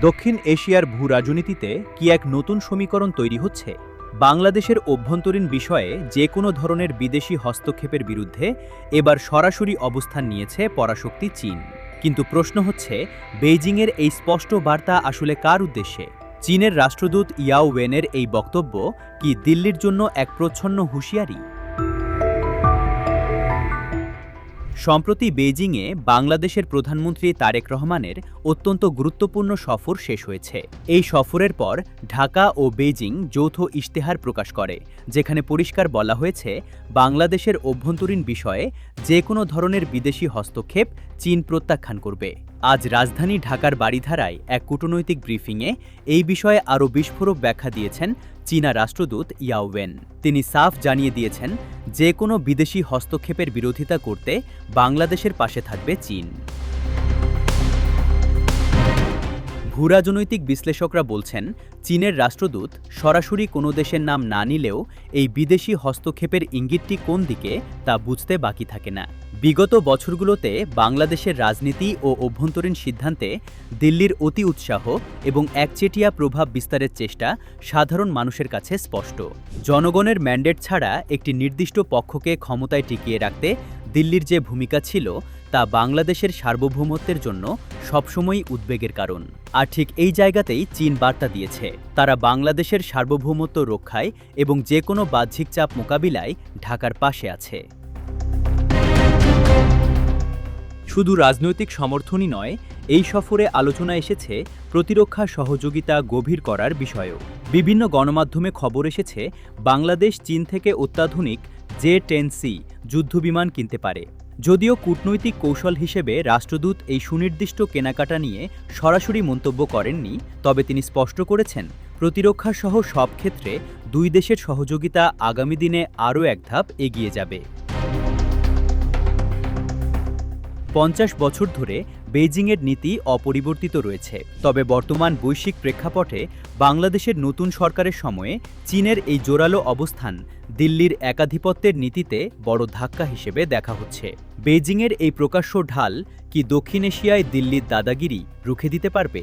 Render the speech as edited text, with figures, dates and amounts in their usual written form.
দক্ষিণ এশিয়ার ভূরাজনীতিতে কি এক নতুন সমীকরণ তৈরি হচ্ছে? বাংলাদেশের অভ্যন্তরীণ বিষয়ে যে কোনো ধরনের বিদেশি হস্তক্ষেপের বিরুদ্ধে এবার সরাসরি অবস্থান নিয়েছে পরাশক্তি চীন। কিন্তু প্রশ্ন হচ্ছে, বেইজিংয়ের এই স্পষ্ট বার্তা আসলে কার উদ্দেশ্যে? চীনের রাষ্ট্রদূত ইয়াও ওয়েনের এই বক্তব্য কি দিল্লির জন্য এক প্রচ্ছন্ন হুঁশিয়ারি? সম্প্রতি বেইজিংয়ে বাংলাদেশের প্রধানমন্ত্রী তারেক রহমানের অত্যন্ত গুরুত্বপূর্ণ সফর শেষ হয়েছে। এই সফরের পর ঢাকা ও বেইজিং যৌথ ইশতেহার প্রকাশ করে, যেখানে পরিষ্কার বলা হয়েছে বাংলাদেশের অভ্যন্তরীণ বিষয়ে যে কোনো ধরনের বিদেশি হস্তক্ষেপ চীন প্রত্যাখ্যান করবে। আজ রাজধানী ঢাকার বারিধারায় এক কূটনৈতিক ব্রিফিংয়ে এই বিষয়ে আরও বিস্ফোরক ব্যাখ্যা দিয়েছেন চীনা রাষ্ট্রদূত ইয়াও ওয়েন। তিনি সাফ জানিয়ে দিয়েছেন, যে কোনো বিদেশি হস্তক্ষেপের বিরোধিতা করতে বাংলাদেশের পাশে থাকবে চীন। ভূরাজনৈতিক বিশ্লেষকরা বলছেন, চীনের রাষ্ট্রদূত সরাসরি কোনো দেশের নাম না নিলেও এই বিদেশি হস্তক্ষেপের ইঙ্গিতটি কোন দিকে তা বুঝতে বাকি থাকে না। বিগত বছরগুলোতে বাংলাদেশের রাজনীতি ও অভ্যন্তরীণ সিদ্ধান্তে দিল্লির অতি উৎসাহ এবং একচেটিয়া প্রভাব বিস্তারের চেষ্টা সাধারণ মানুষের কাছে স্পষ্ট। জনগণের ম্যান্ডেট ছাড়া একটি নির্দিষ্ট পক্ষকে ক্ষমতায় টিকিয়ে রাখতে দিল্লির যে ভূমিকা ছিল তা বাংলাদেশের সার্বভৌমত্বের জন্য সবসময়ই উদ্বেগের কারণ। আর ঠিক এই জায়গাতেই চীন বার্তা দিয়েছে, তারা বাংলাদেশের সার্বভৌমত্ব রক্ষায় এবং যে কোনো বাহ্যিক চাপ মোকাবিলায় ঢাকার পাশে আছে। শুধু রাজনৈতিক সমর্থনই নয়, এই সফরে আলোচনা এসেছে প্রতিরক্ষা সহযোগিতা গভীর করার বিষয়েও। বিভিন্ন গণমাধ্যমে খবর এসেছে বাংলাদেশ চীন থেকে অত্যাধুনিক J-10C যুদ্ধবিমান কিনতে পারে। যদিও কূটনৈতিক কৌশল হিসেবে রাষ্ট্রদূত এই সুনির্দিষ্ট কেনাকাটা নিয়ে সরাসরি মন্তব্য করেননি, তবে তিনি স্পষ্ট করেছেন, প্রতিরক্ষা সহ সব ক্ষেত্রে দুই দেশের সহযোগিতা আগামী দিনে আরও এক ধাপ এগিয়ে যাবে। 50 বছর ধরে বেইজিংয়ের নীতি অপরিবর্তিত রয়েছে, তবে বর্তমান বৈশ্বিক প্রেক্ষাপটে বাংলাদেশের নতুন সরকারের সময়ে চীনের এই জোরালো অবস্থান দিল্লির একাধিপত্যের নীতিতে বড় ধাক্কা হিসেবে দেখা হচ্ছে। বেইজিংয়ের এই প্রকাশ্য ঢাল কি দক্ষিণ এশিয়ায় দিল্লির দাদাগিরি রুখে দিতে পারবে?